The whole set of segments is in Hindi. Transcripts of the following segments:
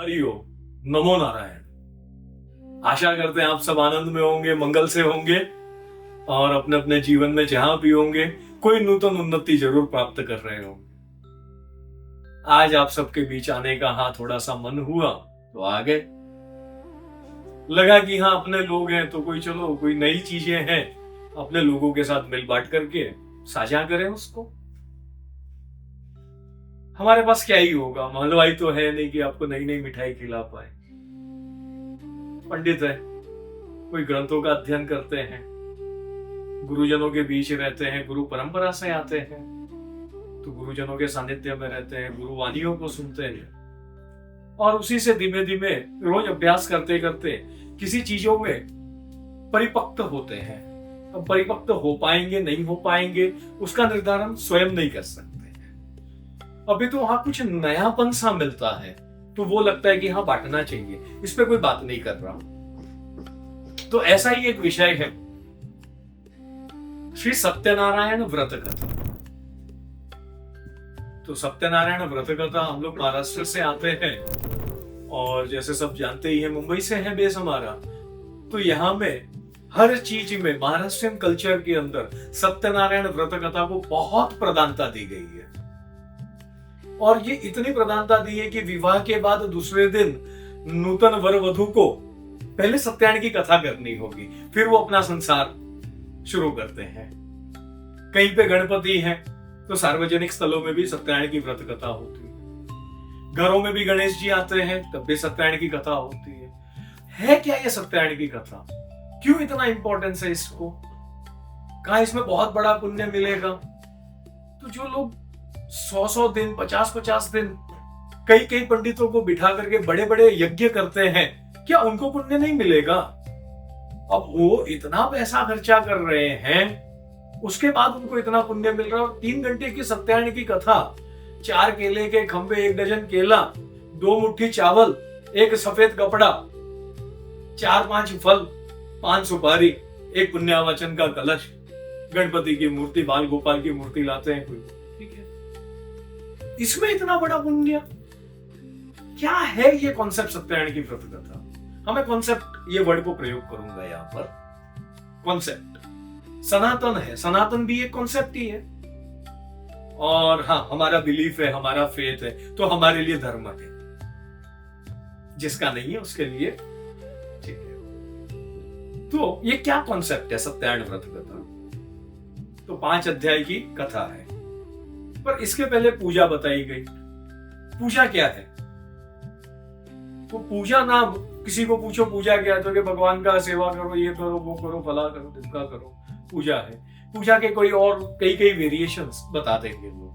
हरिओम। नमो नारायण। आशा करते हैं आप सब आनंद में होंगे, मंगल से होंगे और अपने अपने जीवन में जहां भी होंगे कोई नूतन उन्नति जरूर प्राप्त कर रहे होंगे। आज आप सबके बीच आने का थोड़ा सा मन हुआ तो आ गए। लगा कि अपने लोग हैं तो कोई नई चीजें हैं, अपने लोगों के साथ मिल बांट करके साझा करें उसको। हमारे पास क्या ही होगा, हलवाई तो है नहीं कि आपको नई नई मिठाई खिला पाए। पंडित है, कोई ग्रंथों का अध्ययन करते हैं, गुरुजनों के बीच रहते हैं, गुरु परंपरा से आते हैं तो गुरुजनों के सानिध्य में रहते हैं, गुरु वाणियों को सुनते हैं और उसी से धीमे धीमे रोज अभ्यास करते करते किसी चीजों में परिपक्व होते हैं। अब परिपक्व हो पाएंगे नहीं हो पाएंगे उसका निर्धारण स्वयं नहीं कर सकते। अभी तो वहां कुछ नयापन सा मिलता है तो वो लगता है कि बांटना चाहिए, इस पे कोई बात नहीं कर रहा। तो ऐसा ही एक विषय है श्री सत्यनारायण व्रत कथा। तो सत्यनारायण व्रत कथा हम लोग महाराष्ट्र से आते हैं और जैसे सब जानते ही हैं मुंबई से है बेस हमारा। तो यहाँ में हर चीज में महाराष्ट्रियन कल्चर के अंदर सत्यनारायण व्रत कथा को बहुत प्रधानता दी गई है और ये इतनी प्रधानता दी है कि विवाह के बाद दूसरे दिन नूतन वर वधू को पहले सत्यायन की कथा करनी होगी, फिर वो अपना संसार शुरू करते हैं। कहीं पे गणपति है तो सार्वजनिक स्थलों में भी सत्यायन की व्रत कथा होती है, घरों में भी गणेश जी आते हैं तब भी सत्यायन की कथा होती है क्या ये सत्यायन की कथा? क्यों इतना इंपॉर्टेंस है इसको? कहा इसमें बहुत बड़ा पुण्य मिलेगा? तो जो लोग 100 दिन 50 दिन कई पंडितों को बिठा करके बड़े बड़े यज्ञ करते हैं, क्या उनको पुण्य नहीं मिलेगा? अब वो इतना पैसा खर्चा कर रहे हैं उसके बाद उनको इतना पुण्य मिल रहा है। 3 घंटे की सत्यायन की कथा, 4 केले के खंबे, 1 डजन केला, 2 मुट्ठी चावल, 1 सफेद कपड़ा, 4-5 फल, 5 सुपारी, 1 पुण्यावचन का कलश, गणपति की मूर्ति, बाल गोपाल की मूर्ति लाते हैं कोई, ठीक है। इसमें इतना बड़ा पुण्य क्या है? ये कॉन्सेप्ट सत्यायन की व्रत कथा। हमें कॉन्सेप्ट ये वर्ड को प्रयोग करूंगा यहां पर। कॉन्सेप्ट सनातन है, सनातन भी एक कॉन्सेप्ट ही है और हमारा बिलीफ है, हमारा फेथ है तो हमारे लिए धर्म है, जिसका नहीं है उसके लिए ठीक है। तो ये क्या कॉन्सेप्ट है सत्यायन व्रत कथा? तो 5 अध्याय की कथा है पर इसके पहले पूजा बताई गई। पूजा क्या है? तो पूजा नाम किसी को पूछो पूजा क्या है तो कि भगवान का सेवा करो, ये करो, वो करो, फला करो, ढिमका करो, पूजा है। पूजा के कोई और कई वेरिएशंस बता देंगे लोग।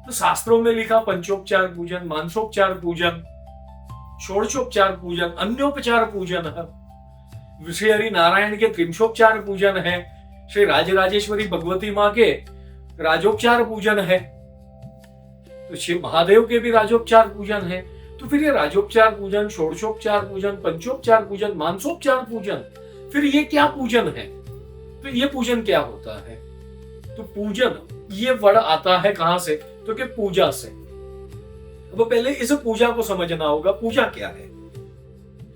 तो शास्त्रों में लिखा पंचोपचार पूजन, मानसोपचार पूजन, षोडशोपचार पूजन, अन्योपचार पूजन है। श्री हरि नारायण के त्रिंशोपचार पूजन है, श्री राजराजेश्वरी भगवती माँ के राजोपचार पूजन है, तो शिव महादेव के भी राजोपचार पूजन है। तो फिर ये राजोपचार पूजन, षोडशोपचार पूजन, पंचोपचार पूजन, मानसोपचार पूजन, फिर ये क्या पूजन है? तो ये पूजन क्या होता है? तो पूजन ये वर्ड आता है कहां से? तो कि पूजा से। अब पहले इस पूजा को समझना होगा, पूजा क्या है?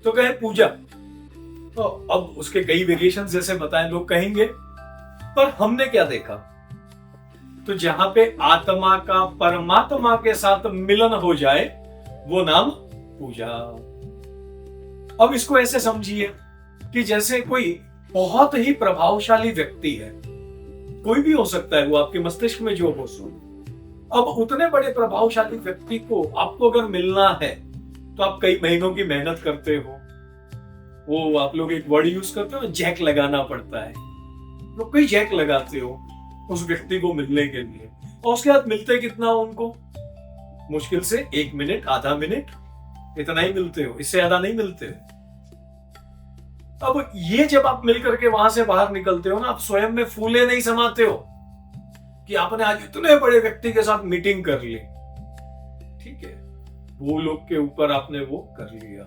तो कहे पूजा, तो अब उसके कई वेरिएशन जैसे बताएं लोग कहेंगे, पर हमने क्या देखा? तो जहां पे आत्मा का परमात्मा के साथ मिलन हो जाए वो नाम पूजा। अब इसको ऐसे समझिए कि जैसे कोई बहुत ही प्रभावशाली व्यक्ति है, कोई भी हो सकता है, वो आपके मस्तिष्क में जो हो सो। अब उतने बड़े प्रभावशाली व्यक्ति को आपको अगर मिलना है तो आप कई महीनों की मेहनत करते हो। वो आप लोग एक वर्ड यूज करते हो, जैक लगाना पड़ता है, लोग कई जैक लगाते हो उस व्यक्ति को मिलने के लिए और उसके बाद मिलते कितना उनको? मुश्किल से 1 मिनट, आधा मिनट, इतना ही मिलते हो, इससे ज्यादा नहीं मिलते हो। अब ये जब आप मिलकर के वहां से बाहर निकलते हो ना, आप स्वयं में फूले नहीं समाते हो कि आपने आज इतने बड़े व्यक्ति के साथ मीटिंग कर ली, ठीक है, वो लोग के ऊपर आपने वो कर लिया।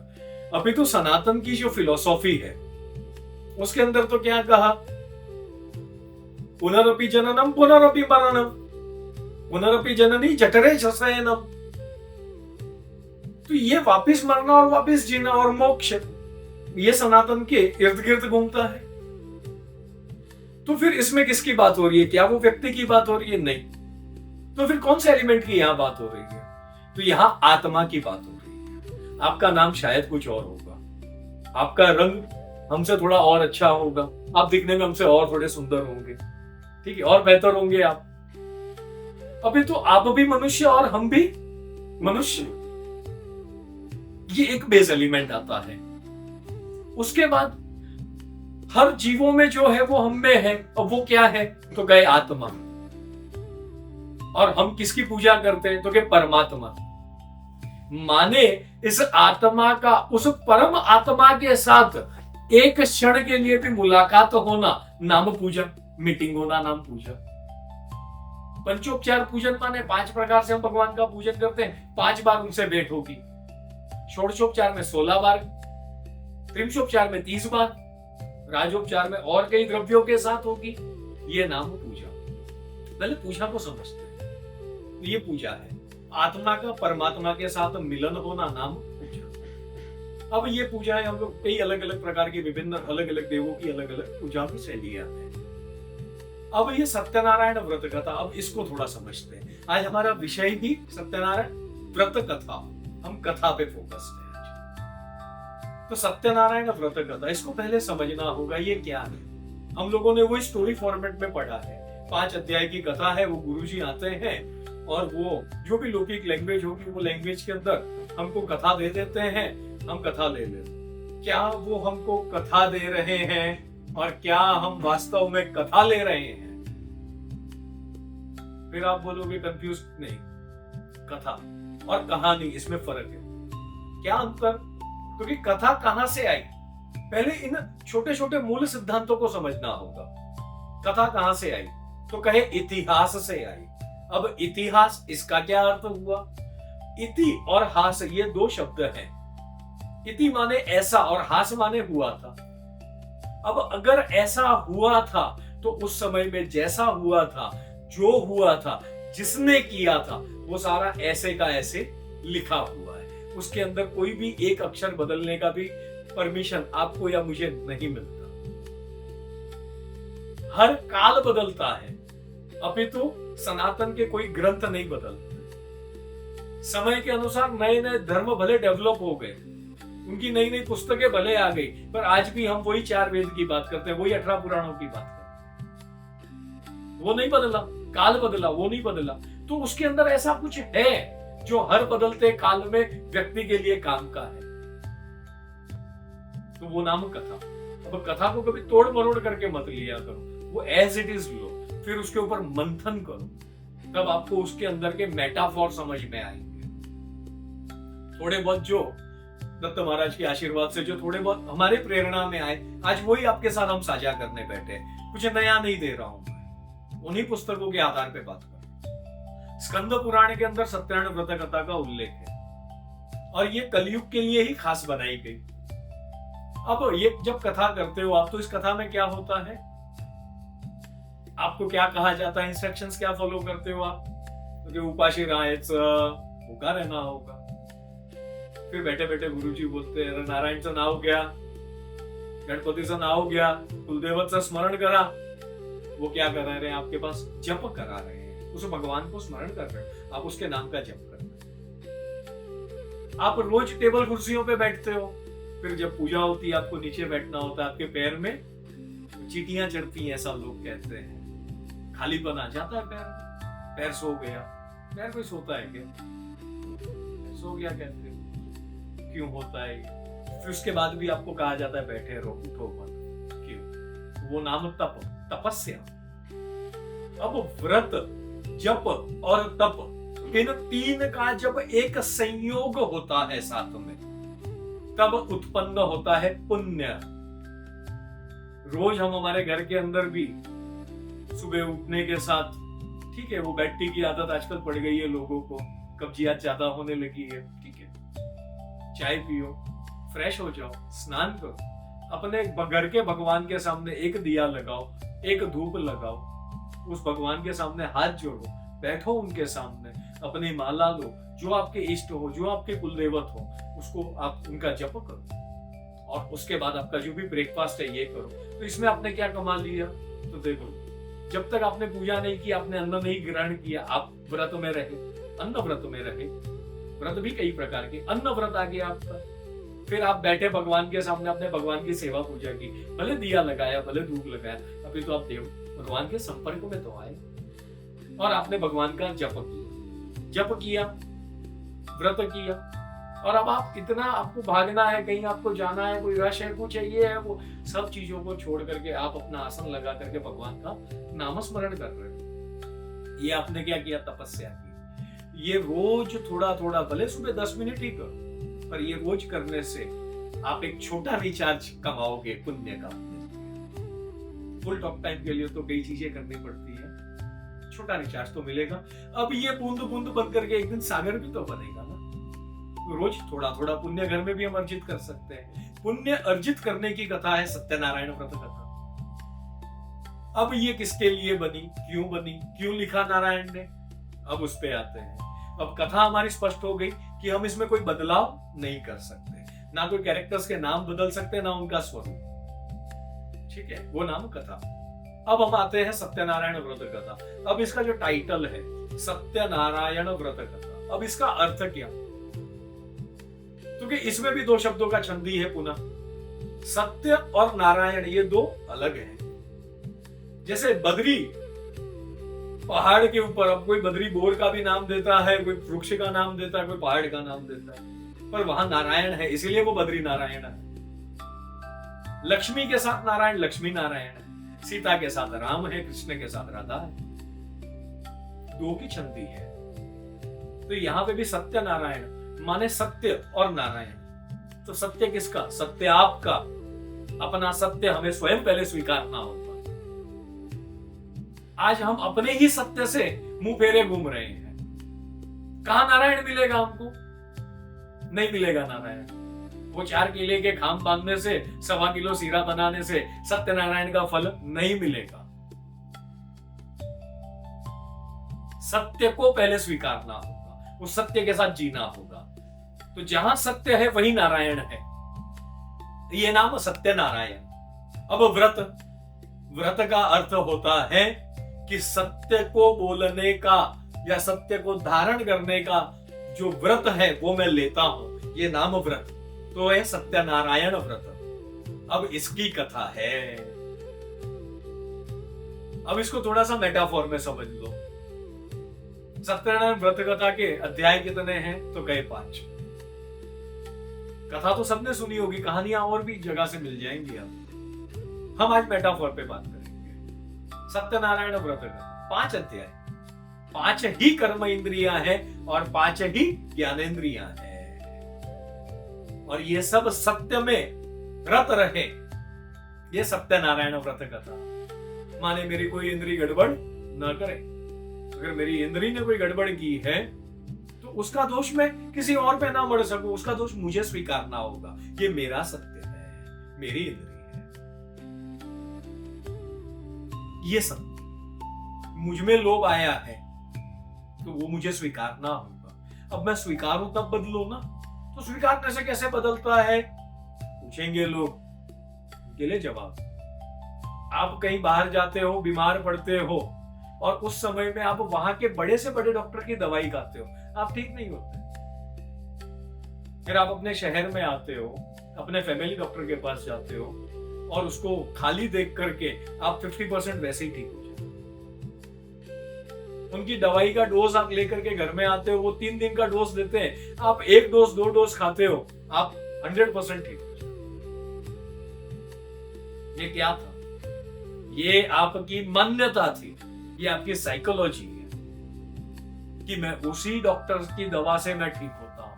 अभी तो सनातन की जो फिलॉसफी है उसके अंदर तो क्या कहा? पुनरपि जननम पुनरपि मरणम, पुनरपि जननी जठरे शयनम। तो ये वापस मरना और वापस जीना और मोक्ष, ये सनातन के इर्द गिर्द घूमता है। तो फिर इसमें किसकी बात हो रही है? क्या वो व्यक्ति की बात हो रही है? नहीं। तो फिर कौन से एलिमेंट की यहां बात हो रही है? तो यहां आत्मा की बात हो रही है। आपका नाम शायद कुछ और होगा, आपका रंग हमसे थोड़ा और अच्छा होगा, आप दिखने में हमसे और थोड़े सुंदर होंगे, ठीक है, और बेहतर होंगे आप। अभी तो आप भी मनुष्य और हम भी मनुष्य, ये एक बेस एलिमेंट आता है। उसके बाद हर जीवों में जो है वो हम में है, और वो क्या है? तो गए आत्मा। और हम किसकी पूजा करते हैं? तो के परमात्मा। माने इस आत्मा का उस परम आत्मा के साथ एक क्षण के लिए भी मुलाकात होना नाम पूजा, मीटिंग होना नाम पूजा। पंचोपचार पूजन माने 5 प्रकार से हम भगवान का पूजन करते हैं, 5 बार उनसे भेंट होगी। षोडशोपचार में 16 बार, त्रिंशोपचार में 30 बार, राजोपचार में और कई द्रव्यों के साथ होगी। ये नाम पूजा। पहले पूजा को समझते हैं। ये पूजा है, आत्मा का परमात्मा के साथ मिलन होना नाम पूजा। अब ये पूजा है, हम लोग कई अलग अलग प्रकार की विभिन्न अलग अलग देवों की अलग अलग पूजा की शैलियां हैं। अब ये सत्यनारायण व्रत कथा, अब इसको थोड़ा समझते हैं। आज हमारा विषय भी सत्यनारायण व्रत कथा, हम कथा पे फोकस है। तो सत्यनारायण व्रत कथा, इसको पहले समझना होगा ये क्या है। हम लोगों ने वो स्टोरी फॉर्मेट में पढ़ा है, 5 अध्याय की कथा है। वो गुरुजी आते हैं और वो जो भी लौकिक लैंग्वेज होगी वो लैंग्वेज के अंदर हमको कथा दे देते हैं, हम कथा ले लेते हैं। क्या वो हमको कथा दे रहे हैं और क्या हम वास्तव में कथा ले रहे हैं? फिर आप बोलोगे कंफ्यूज नहीं, कथा और कहानी इसमें फर्क है। क्या अंतर? क्योंकि कथा कहां से आई, पहले इन छोटे छोटे मूल सिद्धांतों को समझना होगा। कथा कहां से आई? तो कहे इतिहास से आई। अब इतिहास, इसका क्या अर्थ हुआ? इति और हास ये 2 शब्द हैं। इति माने ऐसा और हास माने हुआ था। अब अगर ऐसा हुआ था तो उस समय में जैसा हुआ था, जो हुआ था, जिसने किया था, वो सारा ऐसे का ऐसे लिखा हुआ है। उसके अंदर कोई भी एक अक्षर बदलने का भी परमिशन आपको या मुझे नहीं मिलता। हर काल बदलता है, अभी तो सनातन के कोई ग्रंथ नहीं बदलते। समय के अनुसार नए नए धर्म भले डेवलप हो गए, उनकी नई नई पुस्तकें भले आ गई, पर आज भी हम वही 4 वेद की बात करते हैं, वही 18 पुराणों की बात करते हैं। वो नहीं बदला, काल बदला, वो नहीं बदला। तो उसके अंदर ऐसा कुछ है जो हर बदलते काल में व्यक्ति के लिए काम का है, तो वो नाम कथा। अब कथा को कभी तोड़ मरोड़ करके मत लिया करो, वो एज इट इज लो, फिर उसके ऊपर मंथन करो, तब आपको उसके अंदर के मेटाफोर समझ में आएंगे। थोड़े बहुत जो दत्त महाराज के आशीर्वाद से जो थोड़े बहुत हमारे प्रेरणा में आए, आज वही आपके साथ हम साझा करने बैठे। कुछ नया नहीं दे रहा हूं, उन्हीं पुस्तकों के आधार पे बात कर। स्कंद पुराण के अंदर सत्यनारायण व्रत कथा का उल्लेख है और ये कलयुग के लिए ही खास बनाई गई। अब ये जब कथा करते हो आप, तो इस कथा में क्या होता है, आपको क्या कहा जाता है, इंस्ट्रक्शंस क्या फॉलो करते हो आप? तो उपाशी राहायचं, भूखा रहना होगा। फिर बैठे बैठे गुरुजी बोलते हैं नारायणचं नाव घ्या, गणपतीचं नाव घ्या, कुलदेवतचं स्मरण करा। वो क्या करा रहे हैं आपके पास? जप करा रहे हैं, उस भगवान को स्मरण कर रहे हैं, आप उसके नाम का जप कर रहे हैं। आप रोज टेबल कुर्सियों पे बैठते हो, फिर जब पूजा होती है आपको नीचे बैठना होता है, आपके पैर में चींटियां चढ़ती हैं, ऐसा लोग कहते हैं। खालीपन आ जाता है पैर में, पैर सो गया। पैर कोई सोता है क्या? सो गया कहते हो, क्यों होता है? फिर उसके बाद भी आपको कहा जाता है बैठे रहो, उठो मत। क्यों? वो नाम तप, तपस्या। अब व्रत, जप और तप, इन 3 का जब एक संयोग होता है साथ में, तब उत्पन्न होता है पुण्य। रोज हम हमारे घर के अंदर भी सुबह उठने के साथ, ठीक है, वो बेड टी की आदत आजकल पड़ गई है लोगों को, कब्जियत ज्यादा होने लगी है, ठीक है, चाय पियो, फ्रेश हो जाओ, स्नान करो, अपने घर के भगवान के सामने एक दिया लगाओ, एक धूप लगाओ, उस भगवान के सामने हाथ जोड़ो, बैठो उनके सामने, अपनी माला लो, जो आपके इष्ट हो, जो आपके कुल देवत हो, उसको आप उनका जप करो और उसके बाद आपका जो भी ब्रेकफास्ट है ये करो। तो इसमें आपने क्या कमा लिया? तो देखो, जब तक आपने पूजा नहीं की, आपने अन्न नहीं ग्रहण किया, आप व्रत में रहे, अन्न व्रत में रहे। व्रत भी कई प्रकार के, अन्न व्रत आ गया आपका। फिर आप बैठे भगवान के सामने, अपने भगवान की सेवा पूजा की, भले दिया लगाया, भले धूप लगाया, अभी तो आप देव भगवान के संपर्क में तो आए और आपने भगवान का जप किया, व्रत किया। और अब आप इतना, आपको भागना है, कहीं आपको जाना है, कोई रश है, कुछ है, ये है, वो सब चीजों को छोड़ करके आप अपना आसन लगा करके भगवान का नामस्मरण कर रहे हो। ये आपने क्या किया? तपस्या की। ये रोज थोड़ा थोड़ा, भले सुबह 10 मिनट ही करो, पर ये रोज करने से आप एक छोटा रिचार्ज कमाओगे पुण्य का। फुल टॉक टाइम के लिए तो कई चीजें करनी पड़ती है, छोटा रिचार्ज तो मिलेगा। अब ये बूंद बूंद बन करके एक दिन सागर भी तो बनेगा ना। रोज थोड़ा थोड़ा पुण्य घर में भी हम अर्जित कर सकते हैं। पुण्य अर्जित करने की कथा है सत्यनारायण व्रत कथा। अब ये किसके लिए बनी, क्यों लिखा नारायण ने, अब उस पे आते हैं। अब कथा हमारी स्पष्ट हो गई कि हम इसमें कोई बदलाव नहीं कर सकते, ना कोई कैरेक्टर्स के नाम बदल सकते, ना उनका स्वरूप। ठीक है, वो नाम कथा। अब हम आते हैं सत्यनारायण व्रत कथा। अब इसका जो टाइटल है सत्यनारायण व्रत कथा, अब इसका अर्थ क्या? क्योंकि इसमें भी दो शब्दों का संधि है पुनः। सत्य और नारायण ये दो अलग हैं। जैसे बद्री पहाड़ के ऊपर, अब कोई बद्री बोर का भी नाम देता है, कोई वृक्ष का नाम देता है, कोई पहाड़ का नाम देता है, पर वहां नारायण है, इसलिए वो बद्री नारायण है। लक्ष्मी के साथ नारायण लक्ष्मी नारायण है, सीता के साथ राम है, कृष्ण के साथ राधा है, दो की संधि है। तो यहां पे भी सत्य नारायण माने सत्य और नारायण। तो सत्य किसका? सत्य आपका। अपना सत्य हमें स्वयं पहले स्वीकारना होगा। आज हम अपने ही सत्य से मुंह फेरे घूम रहे हैं। कहां नारायण मिलेगा हमको? नहीं मिलेगा नारायण। वो 4 किले के खाम बांधने से, 1.25 किलो सीरा बनाने से सत्यनारायण का फल नहीं मिलेगा। सत्य को पहले स्वीकारना होगा, उस सत्य के साथ जीना होगा। तो जहां सत्य है वही नारायण है। ये नाम सत्यनारायण। अब व्रत का अर्थ होता है कि सत्य को बोलने का या सत्य को धारण करने का जो व्रत है वो मैं लेता हूं, ये नाम व्रत। तो है सत्यनारायण व्रत। अब इसकी कथा है। अब इसको थोड़ा सा मेटाफोर में समझ लो। सत्यनारायण व्रत कथा के अध्याय कितने हैं? तो गए 5। कथा तो सबने सुनी होगी, कहानियां और भी जगह से मिल जाएंगी। अब हम आज मेटाफोर पे बात करेंगे। सत्यनारायण व्रत कथा 5 अध्याय, 5 ही कर्म इंद्रियां हैं और 5 ही ज्ञानेंद्रियां हैं। और ये सब सत्य में रत रहे, ये सत्यनारायण व्रत कथा। माने मेरी कोई इंद्री गड़बड़ न करे। अगर मेरी इंद्री ने कोई गड़बड़ की है तो उसका दोष मैं किसी और पे ना मर सकूं, उसका दोष मुझे स्वीकारना होगा। ये मेरा सत्य है, मेरी इंद्री है, ये सत्य। मुझ में लोभ आया है तो वो मुझे स्वीकारना होगा। अब मैं स्वीकारूं तब बदलो ना। तो स्वीकारने से कैसे बदलता है पूछेंगे लोग, उनके लिए जवाब। आप कहीं बाहर जाते हो, बीमार पड़ते हो और उस समय में आप वहां के बड़े से बड़े डॉक्टर की दवाई खाते हो, आप ठीक नहीं होते। फिर आप अपने शहर में आते हो, अपने फैमिली डॉक्टर के पास जाते हो और उसको खाली देख करके आप 50% वैसे ही ठीक हो जाते। उनकी दवाई का डोज आप लेकर के घर में आते हो, वो 3 दिन का डोज देते हैं, आप 1 डोज 2 डोज खाते हो, आप 100% ठीक हो जाते। ये क्या था? ये आपकी मान्यता थी, ये आपकी साइकोलॉजी है कि मैं उसी डॉक्टर की दवा से मैं ठीक होता हूं।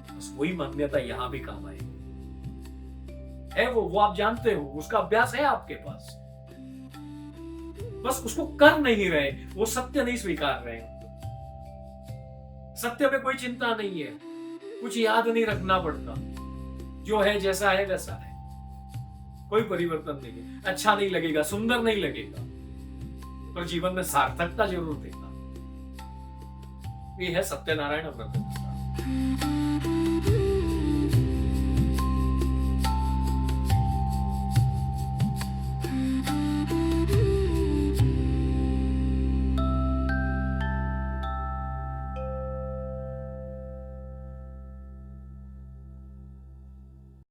बस वही मान्यता यहां भी काम आएगी। है वो आप जानते हो, उसका अभ्यास है आपके पास, बस उसको कर नहीं रहे, वो सत्य नहीं स्वीकार रहे। सत्य में कोई चिंता नहीं है, कुछ याद नहीं रखना पड़ता, जो है जैसा है वैसा है, कोई परिवर्तन नहीं है। अच्छा नहीं लगेगा, सुंदर नहीं लगेगा, पर जीवन में सार्थकता जरूर देगा। भी है सत्यनारायण व्रत।